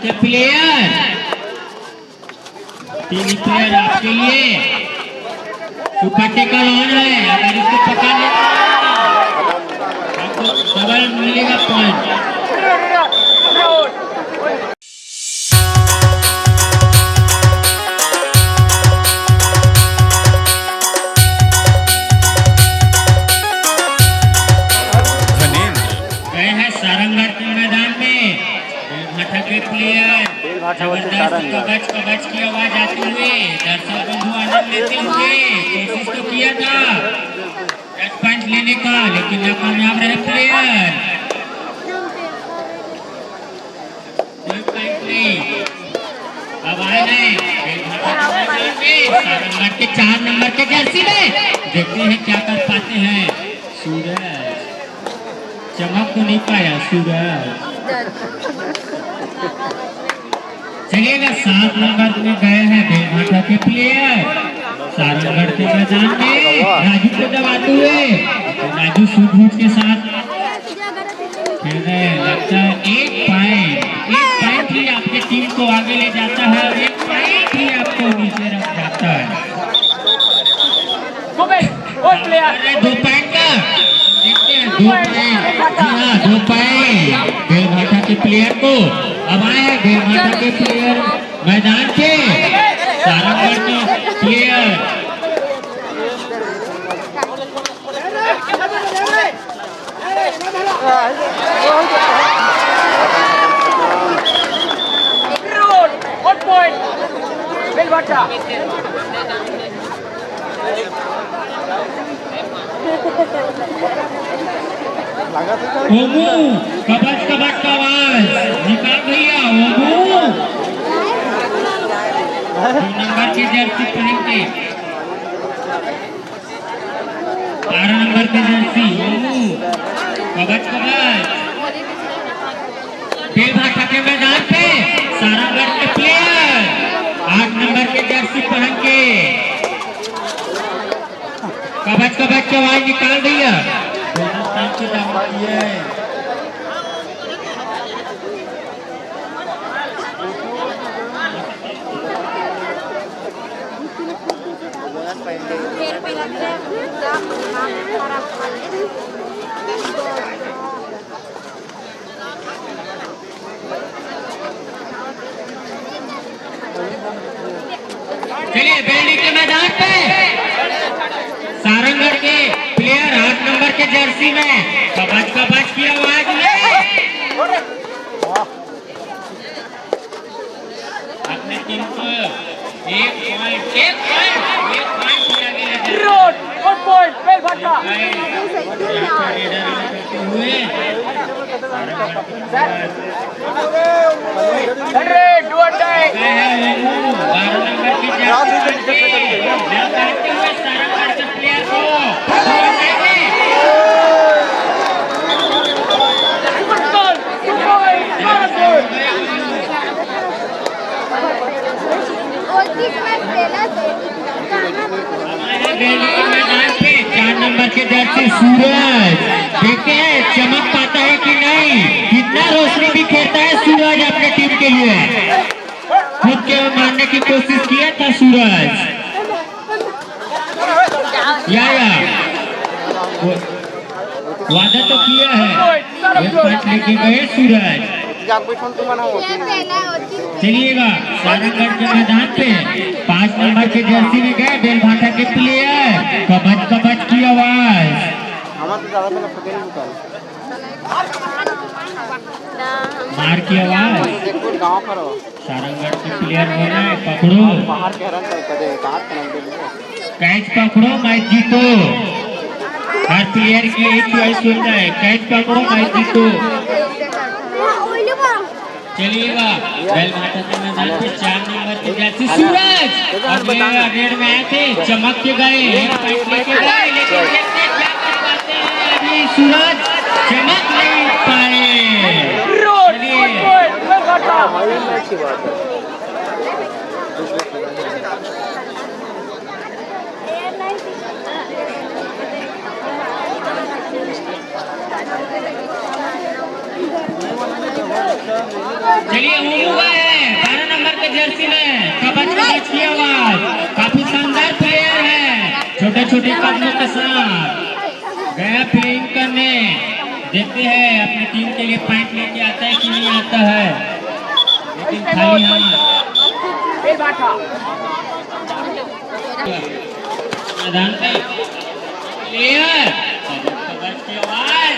के player, 3 player आपके लिए। सुपर टेकल ऑन है, अगर इसको पकड़ लेते आपको डबल मिलेगा पॉइंट। गए हैं सारंगगढ़ के मैदान में, बेलभाटा के प्लेयर जबरदस्त कबच की आवाज आती हुई दर्शक बंधु आनंद लेते हुए कोशिश तो किया था पॉइंट लेने का, लेकिन नाकामयाब रहे प्लेयर। अब आए हैं सारंगगढ़ के 4 नंबर के जर्सी में, देखते हैं क्या कर पाते हैं। सूरज चमक तो नहीं पाया सूरज। चलिएगा 7 नंबर में गए हैं बेलभाटा के प्लेयर सारंगगढ़ के मैदान में, राजू को दबाते हुए राजू सूझबूझ के साथ खेल रहे। लगता है एक पॉइंट ही आपकी टीम को आगे ले जाता है और 1 पॉइंट ही आपको नीचे रख जाता है। 2 पॉइंट का देखते हैं, 2 पॉइंट, जी हाँ 2 पॉइंट बेलभाटा के प्लेयर को। अब आए हैं बेलभाटा के प्लेयर मैदान पे, सारंगगढ़ के प्लेयर बेलभाटा ओमू कबच का आवाज निकाल भैया। ओमू 2 नंबर की जर्सी पहन के, 12 नंबर की जर्सी ओमू कबच बेलभाटा के मैदान पे सारंगगढ़ के प्लेयर 8 नंबर के जर्सी पहन के कबच की आवाज निकाल दिया। चलिए बेलडी के मैदान पे सारंगगढ़ के प्लेयर 8 नंबर के जर्सी में कबच की आवाज में अपने टीम को 1 पॉइंट मैदान पे 4 नंबर के जर्सी सूरज, देखते हैं चमक पाता है कि नहीं, कितना रोशनी बिखेरता है सूरज अपने टीम के लिए। खुद के मारने की कोशिश किया था सूरज, या वादा तो किया है, 1 पॉइंट लेके गए सूरज। चलिएगा सारंगगढ़ के मैदान पे 5 नंबर के जर्सी में गए बेलभाटा के प्लेयर कबच की आवाज मार की आवाज। सारंगगढ़ के प्लेयर हो रहा है पकड़ो कैच, पकड़ो मैच जीतो। हर प्लेयर की एक चॉइस होता है, कैच पकड़ो मैच जीतो। चलिएगा बेलभाटा के मैदान पे 4 नंबर के जर्सी सूरज रेड में आए थे, चमक के गए, 1 पॉइंट लेके गए, लेकिन देखते हैं क्या कर पाते हैं। अभी सूरज चमक नहीं पाए। चलिए जर्सी में कबड्डी कबड्डी की आवाज, काफी शानदार प्लेयर है, छोटे छोटे कदमों के साथ गया प्लेइंग करने। देखते हैं अपनी टीम के लिए पॉइंट लेके आता है कि नहीं आता है, लेकिन खाली मैदान पे प्लेयर कबड्डी की आवाज,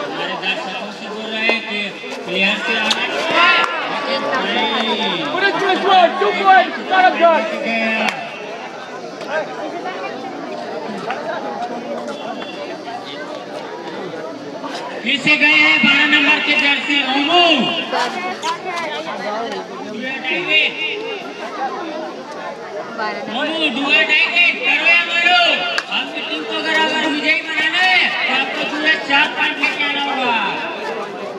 हमारे दर्शकों से बोल रहे हैं कि प्लेयर से आना फिर से गए हैं 12 नंबर के जर्सी ओमू। आपकी टीम को अगर विजयी बनाना है तो आपको पूरे 4 पॉइंट लेके आना होगा।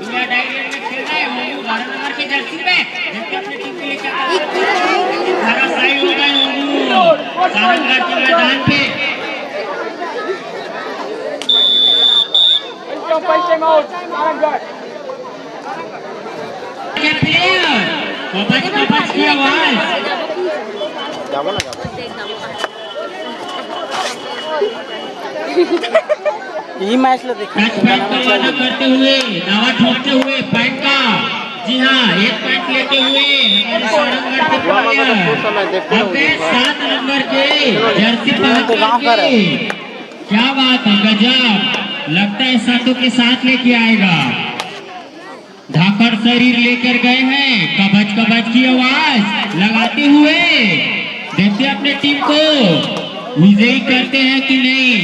इंडिया डायरेक्ट में खेल रहा है ओमू 12 नंबर के जर्सी में, देखते अपनी टीम के लिए क्या धराशायी हो गए ओमू सारंगगढ़ के मैदान पे। कबड्डी की आवाज यही मैच लो देखिए करते हुए दावा ठोकते हुए पॉइंट का, जी हाँ 1 पॉइंट लेते हुए सारंगगढ़ के प्लेयर अपने 7 नंबर के जर्सी पहन के, क्या बात है, गजब, लगता है सातों के साथ लेके आएगा। धाकड़ शरीर लेकर गए हैं, कबज कबज की आवाज लगाते हुए, देखते अपने टीम को विजयी करते हैं कि नहीं।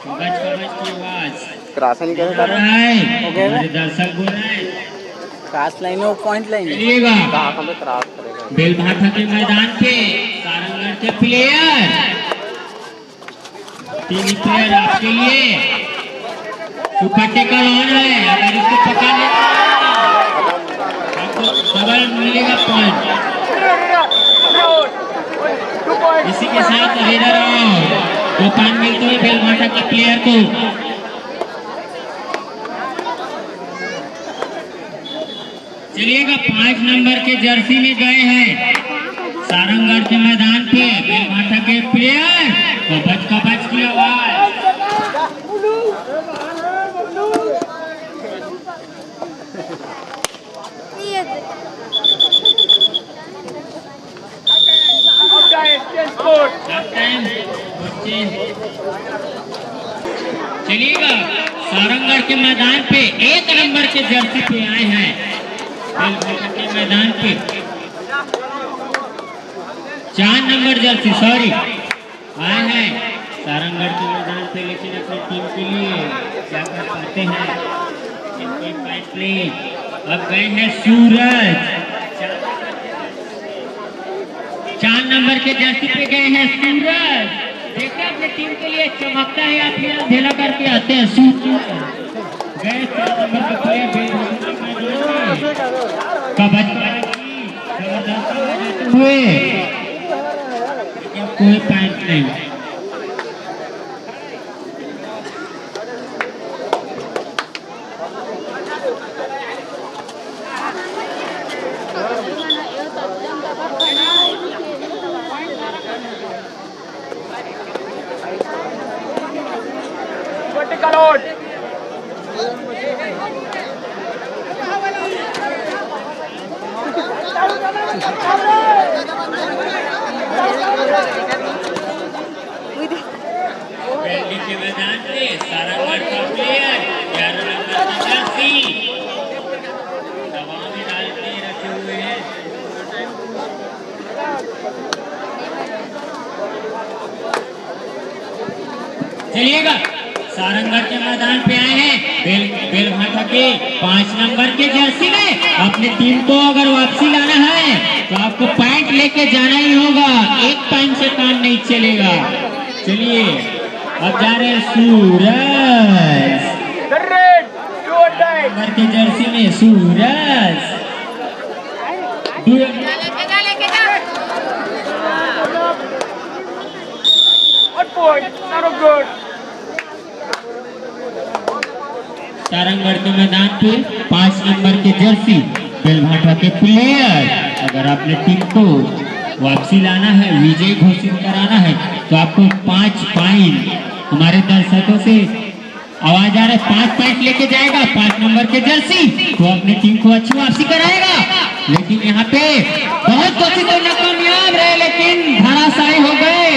कबज कबज की आवाज क्रॉसिंग कर रहा है, दर्शक बोल रहे हैं क्रॉस लाइन और पॉइंट लाइन चलिएगा। क्रॉस करेगा बेलभाठा के मैदान पे सारंगगढ़ के प्लेयर, 3 प्लेयर आपके लिए सुपर टेकल ऑन है, अगर इसको पकड़ लेते आपको डबल मिलेगा पॉइंट। इसी के साथ रेडर आउट, 2 पॉइंट मिलते हुए बेलभाठा के प्लेयर को। चलिएगा 5 नंबर के जर्सी में गए हैं सारंगगढ़ के मैदान पे बेलभाठा के प्लेयर, कबज कबज की आवाज, चलिएगा सारंगगढ़ के मैदान पे 1 नंबर के जर्सी पे आए हैं, बेलभाठा के मैदान पे 4 नंबर जर्सी सॉरी आए हैं सारंगगढ़ के मैदान पे, लेकिन अपनी टीम के लिए क्या कर पाते हैं, इनकी फाइट प्ले। अब गए हैं सूरज, 4 नंबर के जर्सी पे गए हैं सूरज, देखते अपनी टीम के लिए चमकता है या फिर अंधेरा करके आते हैं। सूरज गए 4 नंबर के प्लेयर कबड्डी जबरदस्त हुए, लेकिन कोई पॉइंट नहीं। के मैदान पे सारंगगढ़ का प्लेयर 11 नंबर की जर्सी दबाव में डाल के रखे हुए हैं। चलिएगा सारंगगढ़ के मैदान पे आए हैं बेलभाठा के 5 नंबर के जर्सी में। अपनी टीम को अगर वापसी लाना है तो आपको पॉइंट लेके जाना ही होगा, 1 पॉइंट से काम नहीं चलेगा। चलिए अब जा रहे हैं सूरज, नंबर के जर्सी में सूरज सारंगगढ़ के मैदान पे 5 नंबर के जर्सी बेलभाटा के प्लेयर। अगर आपने टीम को वापसी लाना है, विजय घोषित कराना है, तो आपको 5 पॉइंट हमारे दर्शकों से आवाज आ रहा है, 5 पॉइंट लेके जाएगा 5 नंबर के जर्सी, तो अपनी टीम को अच्छी वापसी कराएगा। लेकिन यहाँ पे बहुत कोशिश करना कामयाब रहे, लेकिन धराशायी हो गए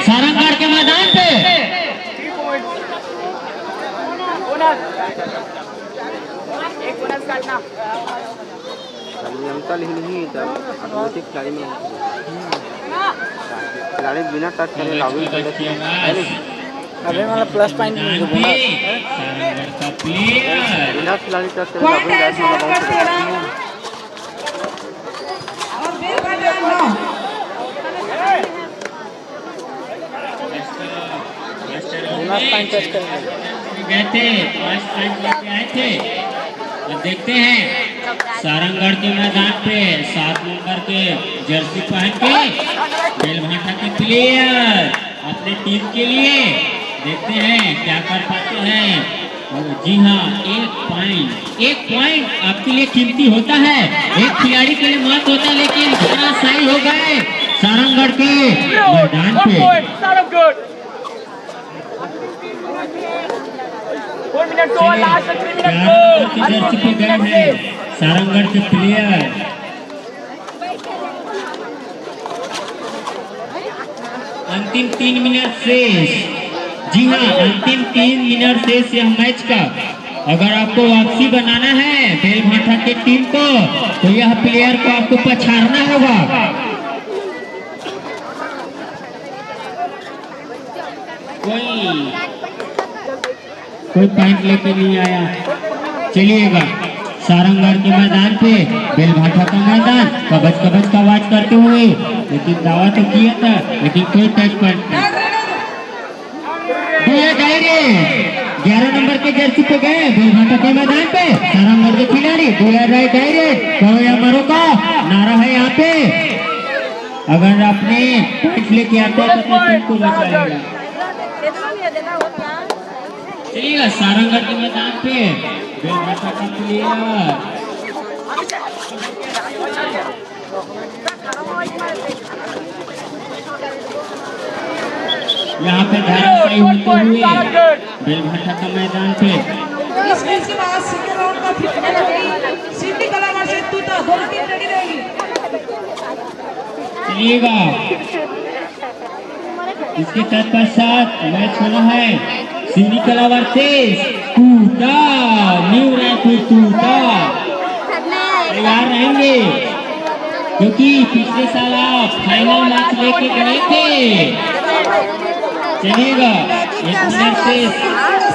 सारंगगढ़ के मैदान पे। खिलाड़ी बिना टच करे लॉगिंग कर अरे मला प्लस पॉइंट मिळतो सारंगगढ़ का प्लेयर बिना खिलाड़ी टच करे लॉगिंग गैस मला बोनस पॉइंट टच कर गए थे, 5 पॉइंट लेके आए थे। अब देखते हैं सारंगगढ़ के मैदान पे 7 नंबर के जर्सी पहन के बेलभाटा के प्लेयर अपने टीम के लिए देखते हैं क्या कर पाते हैं। और जी हाँ, एक पॉइंट आपके लिए कीमती होता है, एक खिलाड़ी के लिए मत होता, लेकिन धराशायी हो गए सारंगगढ़ के मैदान पे। जर्सी पे गए हैं सारंगगढ़ के प्लेयर। अंतिम 3 मिनट शेष। जी हाँ, अंतिम 3 मिनट शेष यह मैच का। अगर आपको वापसी बनाना है बेलभाटा की टीम को, तो यह प्लेयर को आपको पछाड़ना होगा। कोई पॉइंट लेके नहीं आया। चलिएगा सारंगगढ़ के मैदान पे बेलभाटा का मैदान कबज का आवाज करते हुए, लेकिन दावा तो किया था, लेकिन कोई टच पॉइंट नहीं। 11 नंबर के जर्सी पे गए बेलभाटा के मैदान पे सारंगगढ़ के खिलाड़ी। 2 डायरेक्ट कहो या मरो का नारा है यहाँ पे। अगर आपने पॉइंट लेके आते हैं तो टीम को बचाएगा। चलिएगा सारंगगढ़ के मैदान पे बेलभाटा का प्लेयर यहाँ पे धराशायी होते हुए बेलभाटा का मैदान पे। इस मैच के बाद सेकंड राउंड का फिफ्थ मैच होगी सिटी कला वर्सेस तूता, दोनों टीम रेडी रहेगी। चलिएगा इसके तत्पश्चात मैच होना है सिटी कला वर्सेस तूता, न्यू रायपुर तूता। तैयार रहेंगे क्योंकि पिछले साल आप फाइनल मैच लेके गए थे। चलिएगा एक मिनट से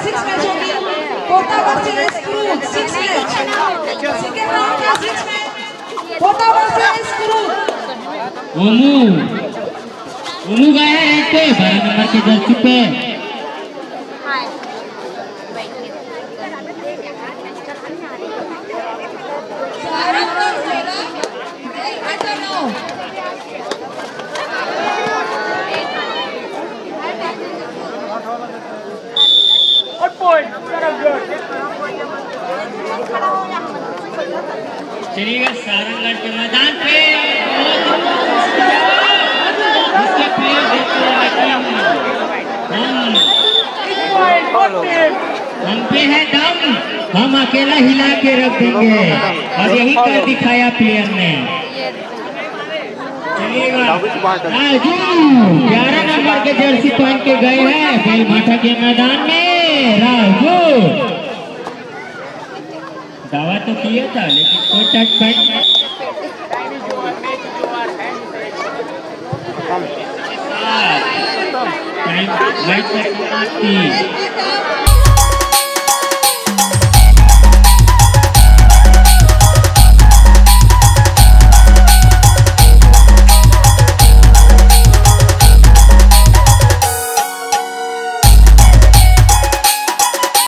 6 मैच होगी, कोटा वर्सेस क्रूज 6 मैच। सेकंड राउंड का 6 मैच कोटा वर्सेस क्रूज। ओनू गया है रेड पे 12 नंबर के जर्सी पे। चलिएगा सारंगगढ़ के मैदान पे इसके प्लेयर देखते हैं, हम पे है दम, हम अकेला हिला के रख देंगे, और यही कर दिखाया प्लेयर ने। चलिएगा राजू 11 नंबर के जर्सी पहन के गए हैं बेलभाटा के मैदान में। राजू दावा तो किया था, लेकिन कोई टच पॉइंट नहीं।